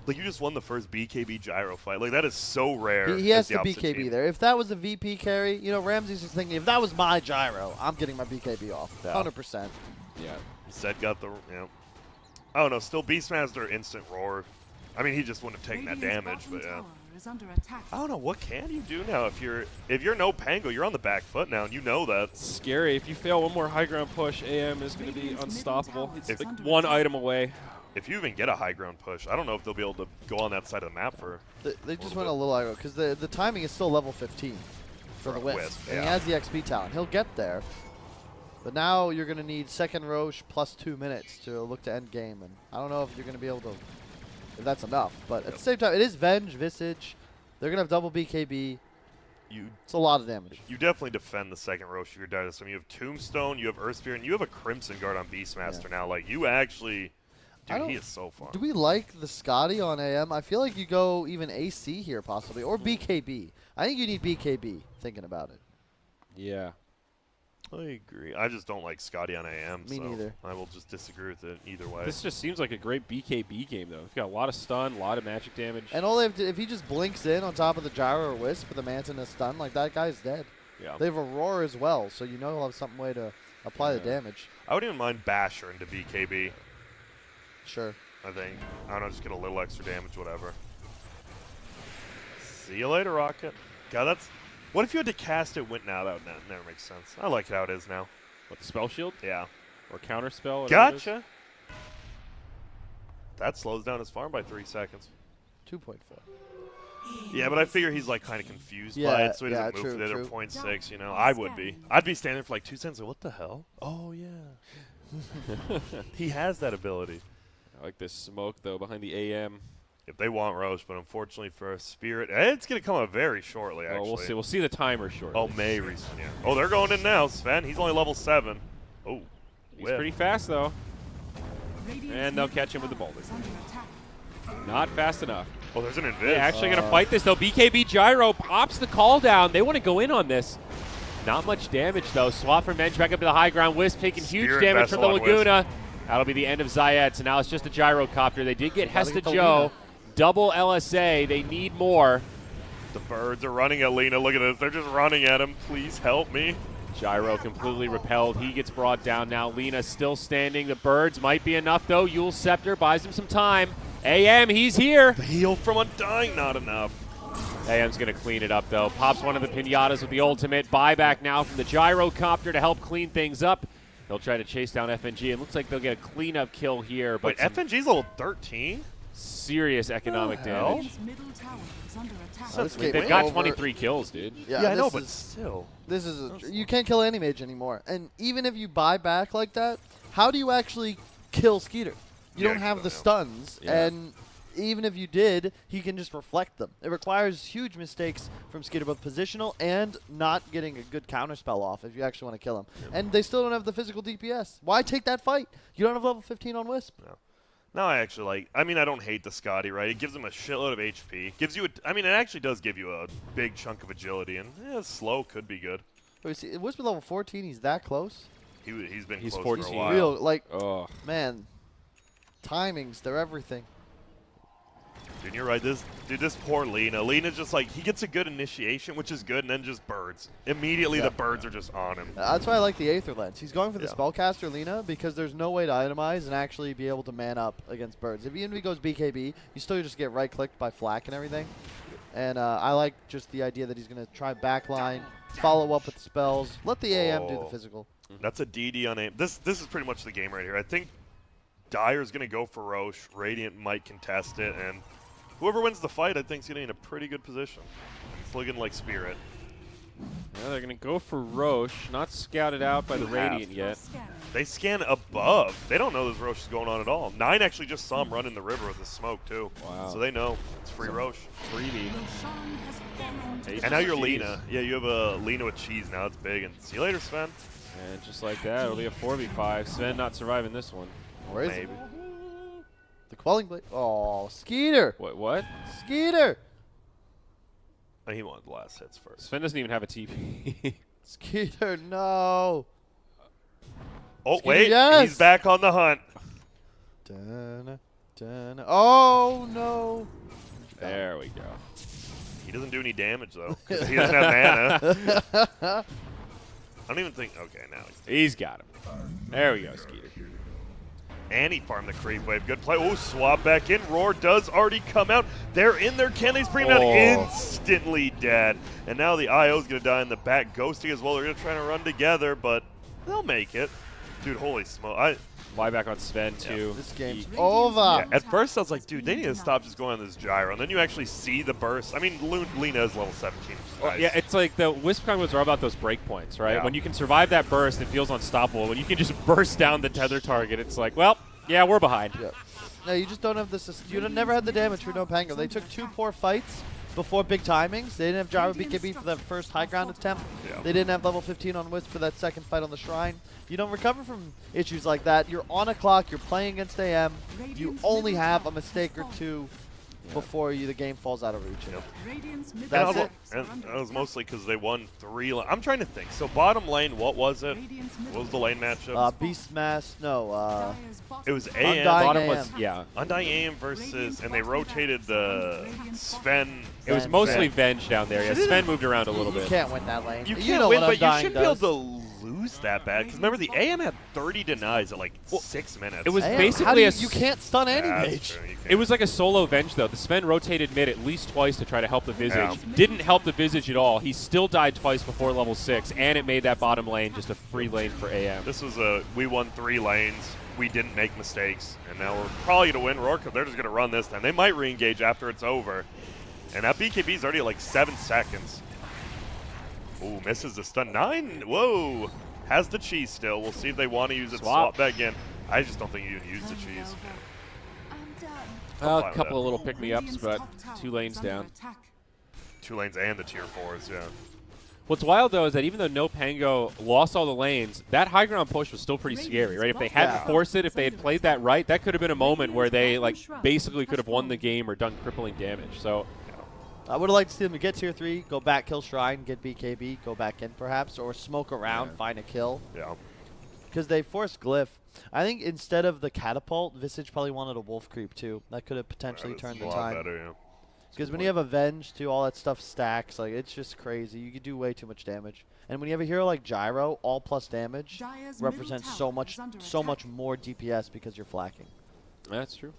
Like, you just won the first BKB Gyro fight. Like, that is so rare.
He has
as the
to
opposite
BKB
team.
there. If that was a VP carry, Ramsey's just thinking, if that was my Gyro, I'm getting my BKB off.
Yeah.
100%.
Yeah.
Zed got the, I don't know, still Beastmaster instant roar. I mean, he just wouldn't have taken that damage, but yeah. I don't know, what can you do now if you're NoPango, you're on the back foot now, and you know that.
Scary. If you fail one more high ground push, AM is going to be unstoppable. It's like one item away.
If you even get a high ground push, I don't know if they'll be able to go on that side of the map for.
They just went a little aggro because the timing is still level 15 for the Wisp. And he
yeah.
has the XP talent. He'll get there. But now you're going to need second Roche plus 2 minutes to look to end game. And I don't know if you're going to be able to, if that's enough. But at the same time, it is Venge, Visage. They're going to have double BKB. It's a lot of damage.
You definitely defend the second Roche if you're Dota. You have Tombstone, you have Earth Spirit, and you have a Crimson Guard on Beastmaster now. Like, you actually. Dude, he is so fun.
Do we like the Scotty on AM? I feel like you go even AC here possibly, or BKB. I think you need BKB, thinking about it.
Yeah.
I agree. I just don't like Scotty on AM.
Me
so
neither.
I will just disagree with it either way.
This just seems like a great BKB game, though. It's got a lot of stun, a lot of magic damage.
And all they have to, if he just blinks in on top of the Gyro or Wisp with a Manta and a stun, like that guy's dead.
Yeah.
They have a Roar as well, so you know he'll have some way to apply the damage.
I wouldn't even mind Basher into BKB.
Sure.
I think. I don't know, just get a little extra damage, whatever. See you later, Rocket. God, that's. What if you had to cast it? That would never make sense. I like it how it is now.
What, the spell shield?
Yeah.
Or counter spell? whatever it is?
Gotcha. That slows down his farm by 3 seconds.
2.4.
Yeah, but I figure he's like kind of confused by
Yeah,
it, so he doesn't
yeah,
move
true,
with it or
true.
0.6. You know, I would be. I'd be standing for like 2 seconds. Like, what the hell? Oh yeah. He has that ability.
I like this smoke, though, behind the AM.
If they want Roche, but unfortunately for Spirit, it's going to come up very shortly, actually.
Oh, we'll see. We'll see the timer shortly.
Oh, May recent, yeah. Oh, they're going in now, Sven. He's only level 7. Oh,
He's
whip.
pretty fast, though. And they'll catch him with the boulder. Not fast enough.
Oh, there's an invis.
They're actually going to fight this, though. BKB Gyro pops the call down. They want to go in on this. Not much damage, though. Swap from Venge back up to the high ground. Wisp taking huge
Spirit
damage from the
vessel on Wisp.
Laguna. That'll be the end of Zayed. So now it's just a gyrocopter. They did get
Gotta
Hesta
get the
Joe.
Luna.
Double LSA. They need more.
The birds are running at Lina. Look at this. They're just running at him. Please help me.
Gyro completely repelled. He gets brought down now. Lina still standing. The birds might be enough, though. Yule's Scepter buys him some time. AM, he's here.
The heal from Undying, not enough.
AM's going to clean it up, though. Pops one of the pinatas with the ultimate. Buyback now from the gyrocopter to help clean things up. They'll try to chase down FNG. It looks like they'll get a cleanup kill here. But
Wait, FNG's level 13?
serious economic damage.
This
They've
game
got
over.
23 kills, dude.
Yeah, I know,
this
but
is-
still.
This is you can't kill any mage anymore. And even if you buy back like that, how do you actually kill Skeeter? You
Yeah,
don't have
you
the
don't.
stuns,
Yeah.
and even if you did, he can just reflect them. It requires huge mistakes from Skeeter, both positional and not getting a good counterspell off if you actually want to kill him. And they still don't have the physical DPS. Why take that fight? You don't have level 15 on Wisp.
No, I actually like. I mean, I don't hate the Scotty, right? It gives him a shitload of HP. Gives you. I mean, it actually does give you a big chunk of agility, and slow could be good.
Wait, see, Wisp at level 14, he's that close?
He's been
He's
close
14.
for a while.
Real, like,
Oh,
man, timings, they're everything.
Dude, you're right. This poor Lina. Lina's just like, he gets a good initiation, which is good, and then just birds. Immediately,
Yeah.
the birds are just on him.
That's why I like the Aether Lens. He's going for the
Yeah.
Spellcaster Lina because there's no way to itemize and actually be able to man up against birds. If even if he goes BKB, you still just get right-clicked by Flak and everything. And I like just the idea that he's going to try backline, follow up with spells, let the AM do the
Oh.
physical.
That's a DD on aim. This is pretty much the game right here. I think Dire's going to go for Roche. Radiant might contest it, and whoever wins the fight, I think, is going to be in a pretty good position. looking like Spirit.
Yeah, they're going to go for Roche. Not scouted out by the Radiant yet.
They scan above. They don't know this Roche is going on at all. 9 actually just saw him run in the river with the smoke, too.
Wow.
So they know it's free Roche.
Freebie.
And now you're Lena. Yeah, you have a Lena with cheese now. It's big. And see you later, Sven.
And just like that, it'll be a 4v5. Sven not surviving this one.
Where is
Maybe.
it? The Quelling Blade. Oh, Skeeter.
What?
Skeeter.
Oh, he wanted the last hits first.
Sven doesn't even have a TP.
Skeeter, no.
Oh,
Skeeter,
wait.
yes.
He's back on the hunt.
Oh, no.
There we go.
He doesn't do any damage, though, because he doesn't have mana. I don't even think. Okay, now
He's got him. There we go, Skeeter.
And he farmed the creep wave. Good play. Oh, swap back in. Roar does already come out. They're in there. Can they bring him down? Instantly dead. And now the IO's going to die in the back. Ghosting as well. They're going to try to run together, but they'll make it. Dude, holy smoke.
Flyback on Sven, too.
This game's over.
Yeah, at first, I was like, dude, they need to stop just going on this gyro. And then you actually see the burst. I mean, Lena is level 17. Which is nice.
Yeah, it's like the Wisp combos are about those breakpoints, right?
Yeah.
When you can survive that burst, it feels unstoppable. When you can just burst down the tether target, it's like, well, yeah, we're behind.
Yeah. No, you just don't have this. You never had the damage for NoPango. They took 2 poor fights before big timings. They didn't have Gyro BKB for that first high ground attempt.
Yeah.
They didn't have level 15 on Wisp for that second fight on the Shrine. You don't recover from issues like that. You're on a clock. You're playing against AM. You only have a mistake or two before the game falls out of reach.
Yep.
That's it.
And it was mostly because they won 3. I'm trying to think. So bottom lane, what was it? What was the lane matchup?
Beastmass, no.
It was AM.
Undying
Bottom
AM.
was, yeah.
Undying AM versus, and they rotated the Sven.
It was
Sven.
mostly Venge down there. Yeah,
So
Sven moved around a little
You
bit.
can't win that lane.
You
You
can't
know
win,
what
but you
Undying
should be able
does.
to lose that bad. Because remember, the AM had 30 denies at like 6 minutes.
it was
AM,
basically
how do
a
you can't stun any
Yeah, that's
mage.
true, you
It was like a solo Venge, though. The Sven rotated mid at least twice to try to help the Visage.
Yeah.
Didn't help the Visage at all. He still died twice before level 6, and it made that bottom lane just a free lane for AM.
This was we won 3 lanes. We didn't make mistakes, and now we're probably going to win Roar because they're just going to run this time. They might re-engage after it's over. And that BKB is already at like 7 seconds. Ooh, misses the stun. 9. Whoa. Has the cheese still. We'll see if they want to use it. Swap back in. I just don't think you can use the cheese.
A couple of little pick-me-ups, but 2 lanes down.
2 lanes and the tier 4s, yeah.
What's wild, though, is that even though NoPango lost all the lanes, that high ground push was still pretty scary, right? If they hadn't forced it, if they had played that right, that could have been a moment where they basically could have won the game or done crippling damage. So
I would have liked to see them get tier 3, go back, kill Shrine, get BKB, go back in perhaps, or smoke around, find a kill.
Yeah.
Because they forced Glyph. I think instead of the catapult, Visage probably wanted a wolf creep too. That could have potentially
That's
turned
a
the
lot
time.
better, yeah.
Because when you have Avenge too, all that stuff stacks. Like, it's just crazy. You could do way too much damage. And when you have a hero like Gyro, all plus damage represents so much more DPS because you're flacking.
that's true.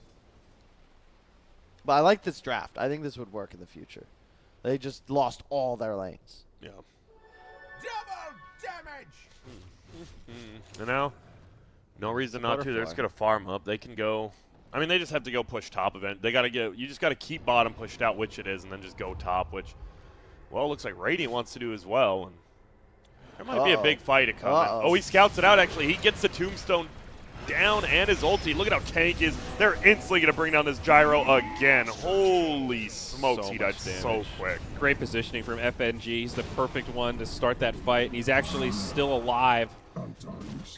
But I like this draft. I think this would work in the future. They just lost all their lanes.
Yeah.
Double damage!
And now, no reason not to. They're just going to farm up. They can go. I mean, they just have to go push top event. They got to get. You just got to keep bottom pushed out, which it is, and then just go top, which, well, looks like Radiant wants to do as well. And there might be a big fight to come. Oh, he scouts it out, actually. He gets the tombstone down and his ulti. Look at how tank is. They're instantly going to bring down this gyro again. Holy smokes,
So
he died
much
so
damage.
quick.
Great positioning from FNG. He's the perfect one to start that fight, and he's actually still alive.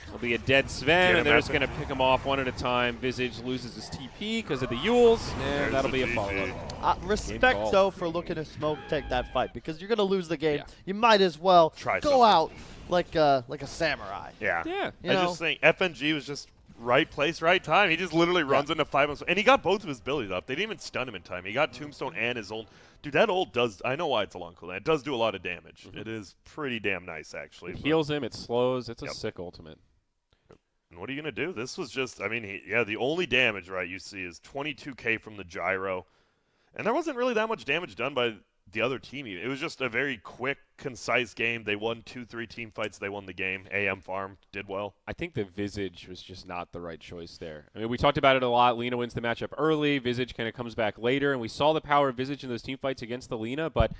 It'll be a dead Sven, and they're just going to pick him off one at a time. Visage loses his TP because of the Yules,
There's
and that'll
the
be a
GG.
follow-up.
Respect,
called.
though, for looking to smoke take that fight. Because you're going to lose the game.
Yeah.
You might as well
Try
go
something.
out like a samurai.
Yeah.
Yeah.
You
I
know?
just think FNG was just right place, right time. He just literally runs into 5 and he got both of his abilities up. They didn't even stun him in time. He got Tombstone and his ult. Dude, that ult does. I know why it's a long cooldown. It does do a lot of damage. It is pretty damn nice, actually.
It
but-
heals him, it slows. It's a
Yep.
sick ultimate.
And what are you gonna do? This was just. I mean, the only damage you see is 22k from the gyro, and there wasn't really that much damage done by the other team. It was just a very quick, concise game. They won 2-3 team fights. They won the game. AM farm did well.
I think the Visage was just not the right choice there. I mean, we talked about it a lot. Lena wins the matchup early. Visage kind of comes back later, and we saw the power of Visage in those team fights against the Lena, but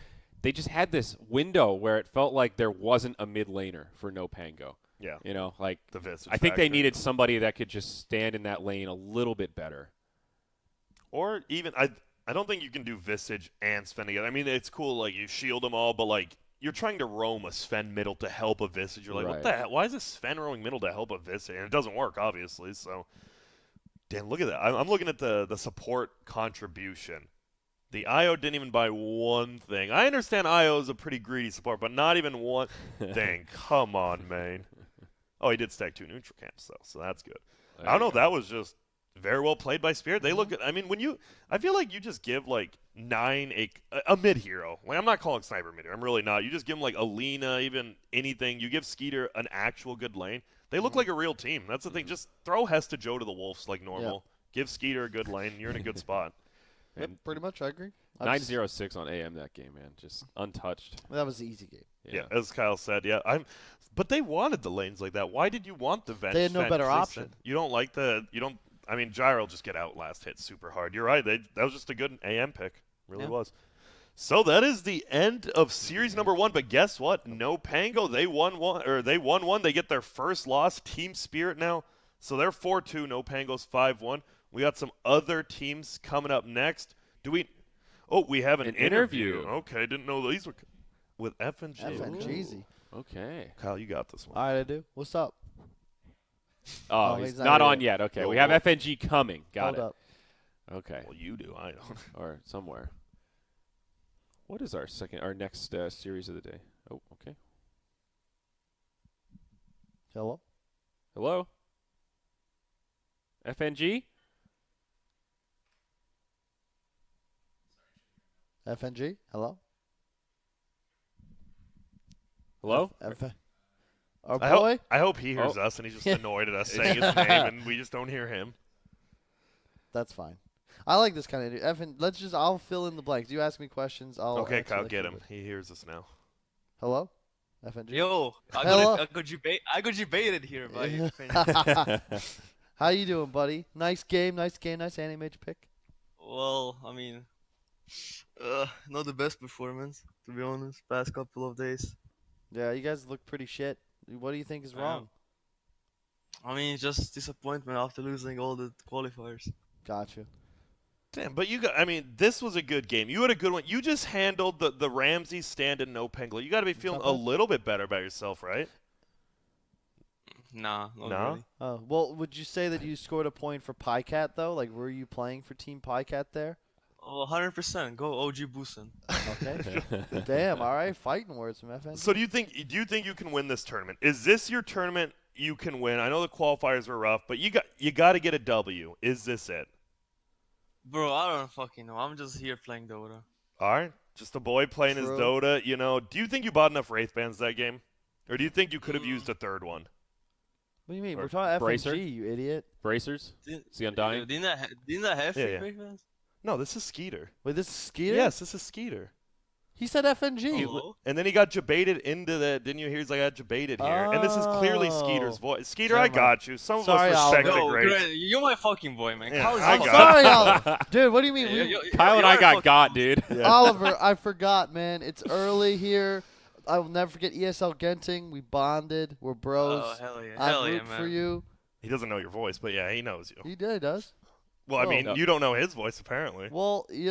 they just had this window where it felt like there wasn't a mid laner for NoPango.
Yeah.
You know, like
The Visage
I think they
factor.
needed somebody that could just stand in that lane a little bit better.
Or even I don't think you can do Visage and Sven together. I mean, it's cool, like, you shield them all, but, like, you're trying to roam a Sven middle to help a Visage. You're like, what
Right.
the hell? Why is a Sven roaming middle to help a Visage? And it doesn't work, obviously, so. Damn, look at that. I'm looking at the support contribution. The IO didn't even buy one thing. I understand IO is a pretty greedy support, but not even one thing. Come on, man. Oh, he did stack 2 neutral camps, though, so that's good.
There
I don't
you
know.
go.
That was just very well played by Spirit. They look at. I mean, I feel like you just give like 9 a mid hero. Like, I'm not calling Sniper mid hero. I'm really not. You just give them like Alina, even anything. You give Skeeter an actual good lane. They look like a real team. That's the thing. Just throw Hesta Joe to the Wolves like normal. Give Skeeter a good lane. You're in a good spot.
Yep, pretty much. I agree.
9-0-6 on AM that game, man. Just untouched.
That was an easy game.
Yeah, as Kyle said. Yeah, But they wanted the lanes like that. Why did you want the Venge?
They had no
Fen?
better
'Cause they
option.
said- You don't like the. You don't. I mean, Gyro will just get out last hit super hard. You're right. That was just a good AM pick. Really
Yeah.
was. So that is the end of series number 1. But guess what? NoPango, they won one. They get their first loss. Team Spirit now. So they're 4-2. NoPango's 5-1. We got some other teams coming up next. We have an interview. Okay, didn't know these were with FNG.
FNGeezy.
Okay.
Kyle, you got this one.
All right, I do. What's up?
Oh,
Oh,
he's
he's not
not
here
on yet. Okay, we
Well,
have FNG coming. Got
Hold
it.
up.
Okay.
Well, you do. I don't.
Or somewhere. What is our next series of the day? Oh, okay.
Hello?
Hello? FNG?
FNG? Hello?
Hello?
Our
I
boy?
hope he hears
Oh.
us and he's just annoyed at us saying his name and we just don't hear him.
That's fine. I like this kind of I'll fill in the blanks. You ask me questions, I'll
Okay,
answer
Kyle,
like
get
you
him.
would.
He hears us now.
Hello? FNG?
Yo,
Hello?
I got you baited here, buddy.
How you doing, buddy? Nice game, nice animated pick.
Well, I mean, not the best performance, to be honest, past couple of days.
Yeah, you guys look pretty shit. What do you think is wrong?
I mean, just disappointment after losing all the qualifiers.
Gotcha.
Damn, but this was a good game. You had a good one. You just handled the Ramsey stand and NoPango. You got to be feeling
not
a
bad.
little bit better about yourself, right?
Nah, not
No?
really.
Oh, well, would you say that you scored a point for PyCat, though? Like, were you playing for Team PyCat there?
Oh, 100%. Go OG Boosin.
Okay. Damn, all right. Fighting words from FNG.
So do you think you can win this tournament? Is this your tournament you can win? I know the qualifiers were rough, but you got to get a W. Is this it?
Bro, I don't fucking know. I'm just here playing Dota.
All right, just a boy playing his
True.
Dota. Do you think you bought enough Wraith Bands that game, or do you think you could have used a third one?
What do you mean?
Or
We're talking
Bracer?
FNG, you idiot.
Bracers?
Didn't,
Is he undying?
didn't I have
Yeah,
free
yeah.
break fans?
No, this is Skeeter.
Wait, this is Skeeter?
Yes, this is Skeeter.
He said FNG.
Hello?
And then he got jebaited into the. Didn't you hear? He's like, I got jebaited here. And this is clearly Skeeter's
Oh.
voice. Skeeter,
Never
I
mind.
got you. Some of
Sorry,
us respect
Oliver.
the
Yo,
greats.
Grant, you're my fucking boy, man.
Yeah,
Kyle is
I
I'm
not-
got
sorry, Oliver. Dude, what do you mean?
Kyle and I got got, dude.
Oliver, I forgot, man. It's early here. I will never forget ESL Genting. We bonded. We're bros.
Oh, hell yeah.
I
Hell yeah,
root
man.
for you.
He doesn't know your voice, but yeah, he knows you.
He does.
Well, I
Oh.
mean,
No.
you don't know his voice apparently.
Well, he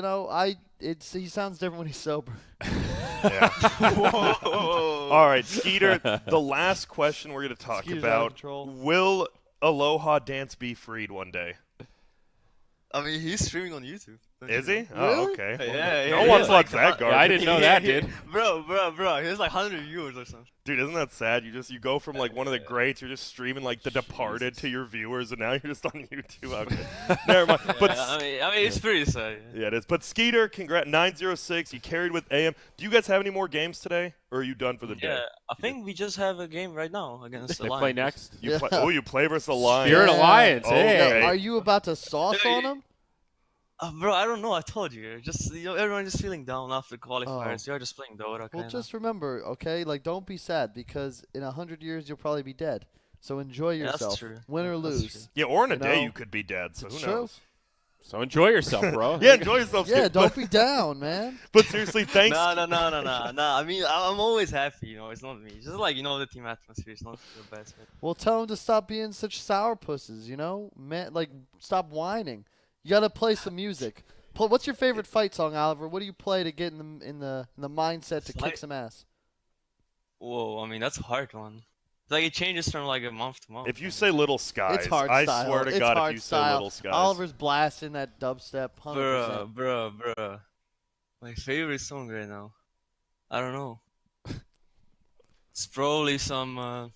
sounds different when he's sober.
Yeah.
Whoa.
All right, Skeeter. The last question we're going to talk
Skeeter's out of
about:
control.
will Aloha Dance be freed one day?
I mean, he's streaming on YouTube. Don't
Is
you
he?
know?
Oh,
Really?
okay.
Yeah,
No
yeah,
one's
yeah.
lets that
Yeah, I didn't know that, dude.
Bro, he has like 100 viewers or something.
Dude, isn't that sad? You go from like one of the greats, you're just streaming like The Departed to your viewers, and now you're just on YouTube. Okay. Never mind. But
Yeah, I mean, it's pretty sad.
yeah, it is. But Skeeter, congrats, 906. You carried with AM. Do you guys have any more games today, or are you done for the
Yeah,
day?
I think we just have a game right now against the
They
Lions.
play next?
You
Yeah.
play, oh, you play versus the Lions.
Spirit
Yeah.
Alliance,
Oh,
hey.
okay.
Are you about to sauce
Hey.
on him?
Bro, I don't know. I told you. Just everyone just feeling down after qualifiers.
Oh.
You're just playing Dota.
Well,
Kinda.
just remember, okay? Like, don't be sad because in 100 years you'll probably be dead. So enjoy
Yeah, that's
yourself,
true.
win or
That's
lose.
true.
Yeah, or in a
You
day
know,
you could be dead, so
it's
who
true.
knows?
So enjoy yourself, bro.
Yeah, enjoy yourself.
Yeah,
Skip.
don't be down, man.
But seriously, thanks.
No. I mean, I'm always happy. It's not me. It's just like the team atmosphere. It's not the best. Man.
Well, tell him to stop being such sourpusses, Man, like, stop whining. You gotta play some music. What's your favorite fight song, Oliver? What do you play to get in the mindset to kick
Fight-
some ass?
Whoa, I mean that's a hard one. It's like it changes from like a month to month.
If you say Little Skies,
It's hard
I
style.
swear to
It's
God,
hard
if you say
style.
Little Skies.
Oliver's blasting that dubstep, 100%.
Bruh. My favorite song right now. I don't know. It's probably some